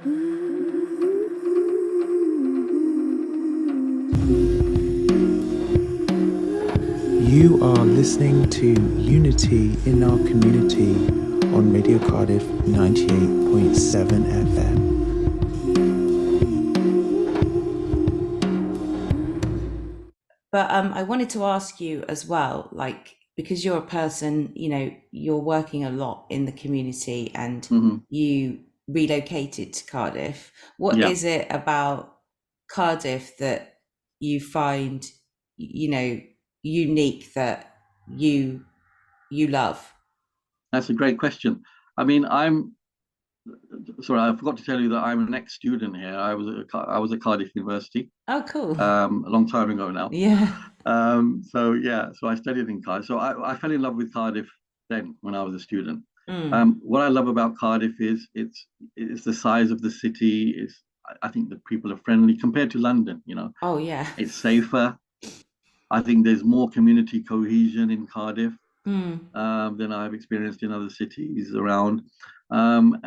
You are listening to Unity in Our Community on Radio Cardiff 98.7 FM. But I wanted to ask you as well, like, because you're a person, you're working a lot in the community and you relocated to Cardiff. What Yeah. is it about Cardiff that you find, unique that you love? That's a great question. I mean, sorry, I forgot to tell you that I'm an ex-student here. I was at Cardiff University Oh, cool. a long time ago now. Yeah. So I studied in Cardiff. So I fell in love with Cardiff then when I was a student. What I love about Cardiff is it's the size of the city. I think the people are friendly compared to London, Oh, yeah. It's safer. I think there's more community cohesion in Cardiff than I've experienced in other cities around. And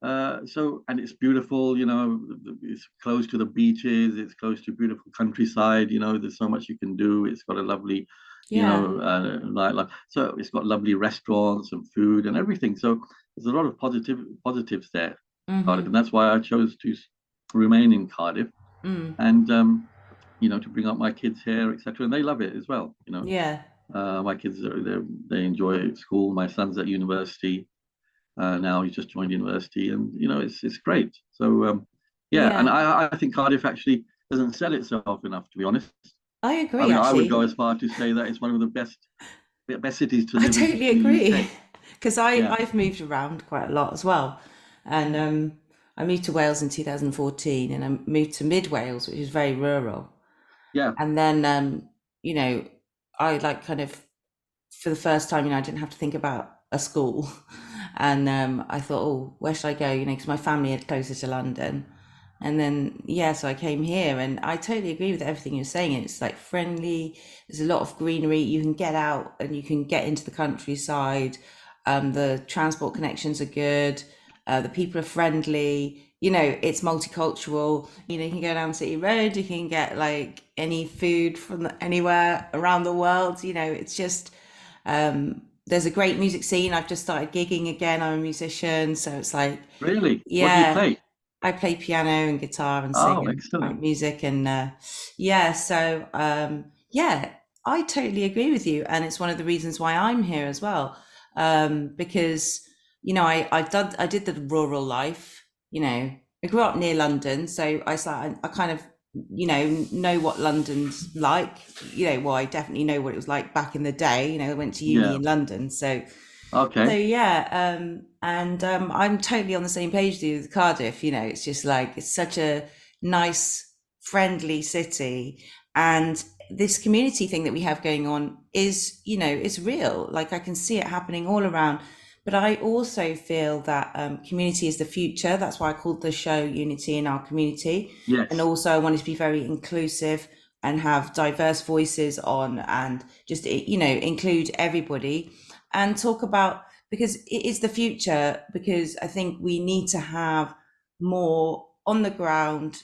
it's beautiful, it's close to the beaches, it's close to beautiful countryside, there's so much you can do. It's got a lovely, nightlife. So it's got lovely restaurants and food and everything. So there's a lot of positives there, Cardiff, and that's why I chose to remain in Cardiff and, to bring up my kids here, etc. And they love it as well, Yeah. My kids they enjoy school. My son's at university now. He's just joined university, and it's great. So and I think Cardiff actually doesn't sell itself enough, to be honest. I agree. I mean, actually, I would go as far to say that it's one of the best cities to live in. I totally agree, because I've moved around quite a lot as well, and I moved to Wales in 2014, and I moved to Mid Wales, which is very rural. Yeah. And then I like kind of for the first time, I didn't have to think about a school, and I thought, oh, where should I go? Because my family are closer to London. And then, so I came here, and I totally agree with everything you're saying. It's like friendly. There's a lot of greenery. You can get out and you can get into the countryside. The transport connections are good. The people are friendly. It's multicultural. You can go down City Road. You can get like any food from anywhere around the world. It's just, there's a great music scene. I've just started gigging again. I'm a musician. So it's like, really? Yeah. What do you play? I play piano and guitar and sing excellent. music, and I totally agree with you, and it's one of the reasons why I'm here as well, because I did the rural life. I grew up near London, so I kind of know what London's like. I definitely know what it was like back in the day. I went to uni in London, so. Okay. So I'm totally on the same page with you with Cardiff. It's just like it's such a nice, friendly city, and this community thing that we have going on is, it's real. Like I can see it happening all around. But I also feel that community is the future. That's why I called the show Unity in Our Community. Yes. And also I wanted to be very inclusive and have diverse voices on, and just include everybody. And talk about, because it is the future, because I think we need to have more on the ground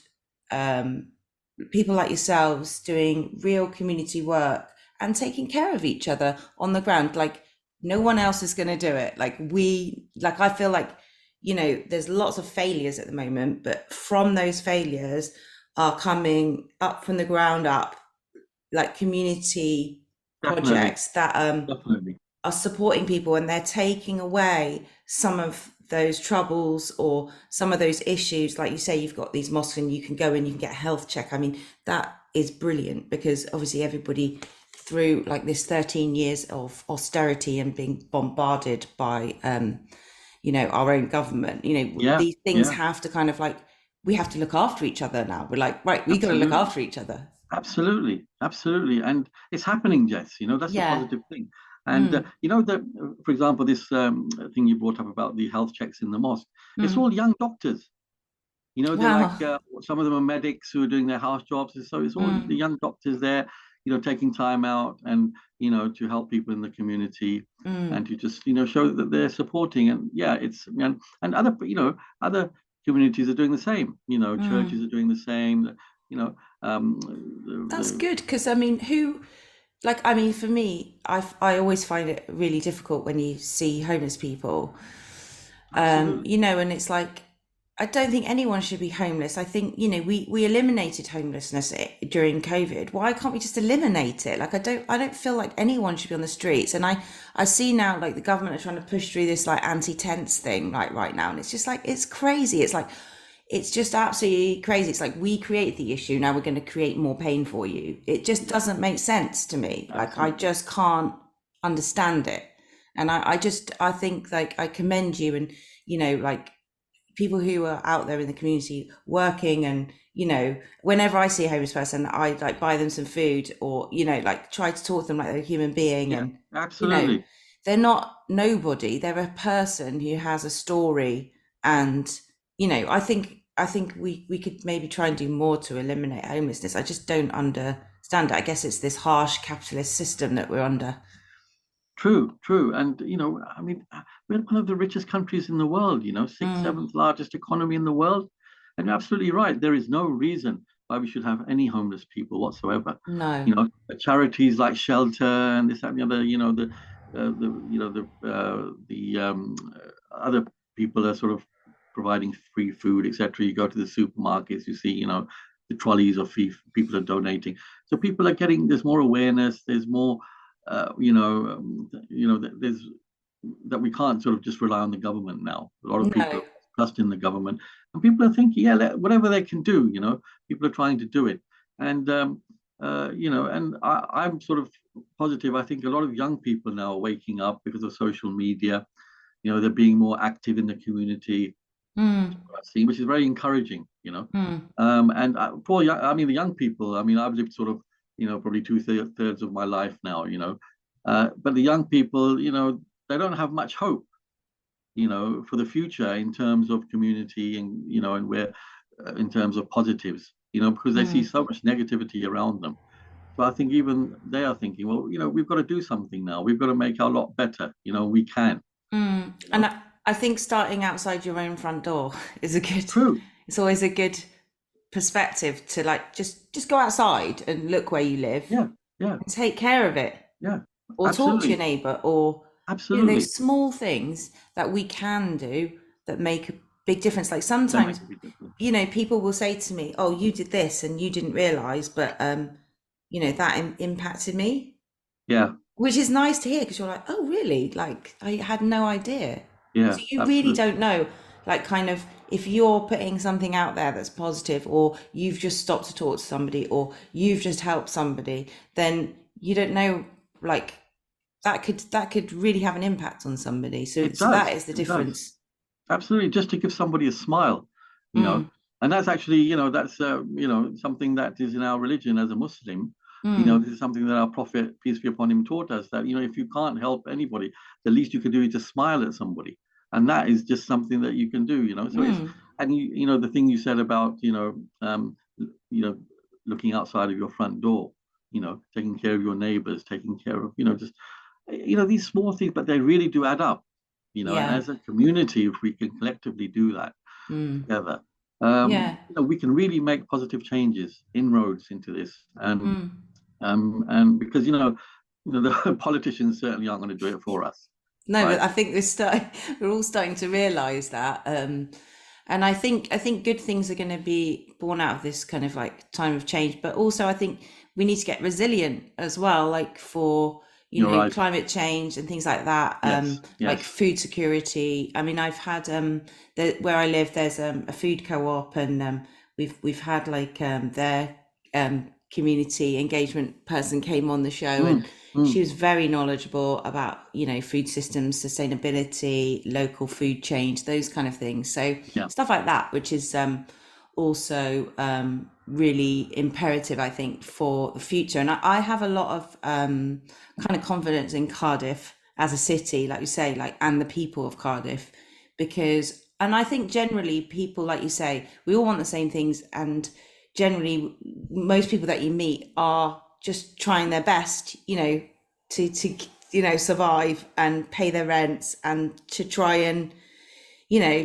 people like yourselves doing real community work and taking care of each other on the ground. Like no one else is going to do it. I feel like, there's lots of failures at the moment, but from those failures are coming up from the ground up, like community projects that are supporting people, and they're taking away some of those troubles or some of those issues. Like you say, you've got these mosques and you can go and you can get a health check. I mean, that is brilliant, because obviously everybody through like this 13 years of austerity and being bombarded by our own government, these things have to kind of like, we have to look after each other now. We're like, right, we got to look after each other. Absolutely. And it's happening, Jess. That's a positive thing. And for example, this thing you brought up about the health checks in the mosque, it's all young doctors. They're like some of them are medics who are doing their house jobs. So it's all the young doctors there, taking time out and, to help people in the community and to just, show that they're supporting. And yeah, and other, other communities are doing the same, churches are doing the same, That's good, because I mean, for me, I always find it really difficult when you see homeless people, absolutely. and it's like, I don't think anyone should be homeless. I think, we eliminated homelessness during COVID. Why can't we just eliminate it? Like, I don't feel like anyone should be on the streets. And I see now, like, the government are trying to push through this like anti-tents thing, like, right now. And it's just like, it's crazy. It's like, it's just absolutely crazy. It's like, we create the issue, now we're going to create more pain for you. It just doesn't make sense to me. Like, I just can't understand it. And I think, like, I commend you, and, like, people who are out there in the community working, and, whenever I see a homeless person, I like buy them some food, or, like, try to talk to them like they're a human being. Yeah, And, absolutely. they're not nobody, they're a person who has a story. And, I think we could maybe try and do more to eliminate homelessness. I just don't understand it. I guess it's this harsh capitalist system that we're under. True, true. And, I mean, we're one of the richest countries in the world, sixth, seventh largest economy in the world. And you're absolutely right. There is no reason why we should have any homeless people whatsoever. No. Charities like Shelter and this, that, and the other, other people are sort of providing free food, etc. You go to the supermarkets, you see, the trolleys of free people are donating. So people are getting, there's more awareness, there's more there's that we can't sort of just rely on the government now. A lot of people No. trust in the government, and people are thinking, yeah, whatever they can do, people are trying to do it. And and I'm sort of positive. I think a lot of young people now are waking up because of social media. They're being more active in the community, which is very encouraging. And the young people. I mean, I've lived sort of probably two-thirds of my life now, but the young people, they don't have much hope, for the future in terms of community and, and where, in terms of positives, because they see so much negativity around them. So I think even they are thinking, well, we've got to do something now. We've got to make our lot better. We can. And I think starting outside your own front door is True. it's always a good perspective to, like, just go outside and look where you live. Yeah. And take care of it. Yeah. Or Absolutely. talk to your neighbor, or absolutely those small things that we can do that make a big difference. Like, sometimes, people will say to me, oh, you did this and you didn't realize, but that impacted me. Yeah. Which is nice to hear, because you're like, oh, really? Like, I had no idea. Yeah. So you really don't know, like, kind of, if you're putting something out there that's positive, or you've just stopped to talk to somebody, or you've just helped somebody, then you don't know, like, that could really have an impact on somebody. So that is the difference. Absolutely. Just to give somebody a smile, and that's actually, that's something that is in our religion as a Muslim. This is something that our Prophet, peace be upon him, taught us, that, if you can't help anybody, the least you can do is just smile at somebody. And that is just something that you can do, So it's, and the thing you said about, looking outside of your front door, taking care of your neighbors, taking care of, just, these small things, but they really do add up, and as a community, if we can collectively do that together, we can really make positive changes, inroads into this. And because, the politicians certainly aren't going to do it for us. No, right? But I think we're all starting to realize that. And I think good things are going to be born out of this kind of, like, time of change. But also, I think we need to get resilient as well, like, for, right, climate change and things like that. Yes. Like food security. I mean, I've had where I live, there's a food co-op, and we've had, like, their community engagement person came on the show, and she was very knowledgeable about, food systems, sustainability, local food change, those kind of things. So stuff like that, which is also really imperative, I think, for the future. And I have a lot of kind of confidence in Cardiff as a city, like you say, like, and the people of Cardiff, because, and I think generally people, like you say, we all want the same things, and generally most people that you meet are just trying their best, to survive and pay their rents, and to try and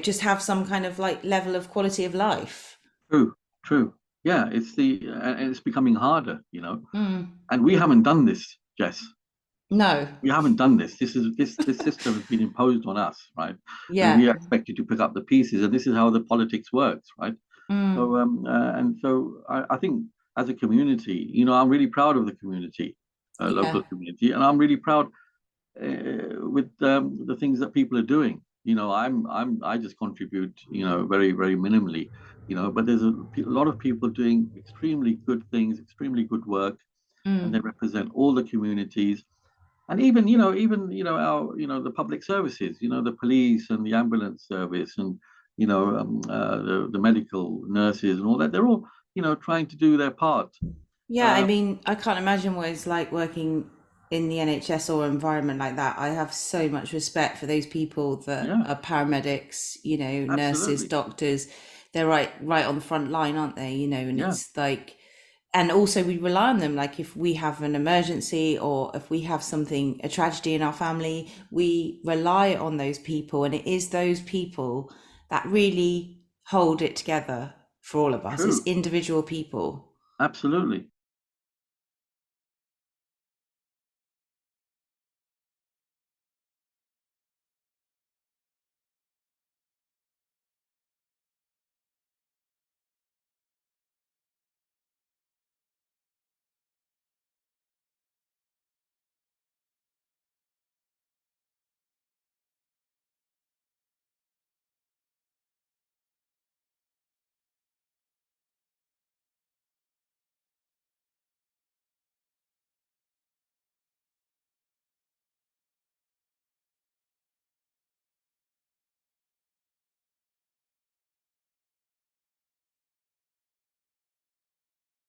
just have some kind of like level of quality of life. True, true. Yeah, and it's becoming harder, Mm. and we haven't done this, Jess. No. We haven't done this. This system has been imposed on us, right? And we Yeah. are expected to pick up the pieces, and this is how the politics works, right? Mm. I think as a community, I'm really proud of the community, Yeah. local community, and I'm really proud with the things that people are doing. I just contribute, very, very minimally, but there's a lot of people doing extremely good things, extremely good work, and they Mm. represent all the communities. And even our, the public services, the police and the ambulance service, and the medical nurses and all that. They're all, trying to do their part. Yeah, I Uh, mean, I can't imagine what it's like working in the NHS or environment like that. I have so much respect for those people that yeah, are paramedics, nurses, absolutely. doctors. They're right on the front line, aren't they? And Yeah, it's like, and also we rely on them. Like if we have an emergency, or if we have something, a tragedy in our family, we rely on those people. And it is those people that really hold it together for all of us. It's true. individual people. Absolutely.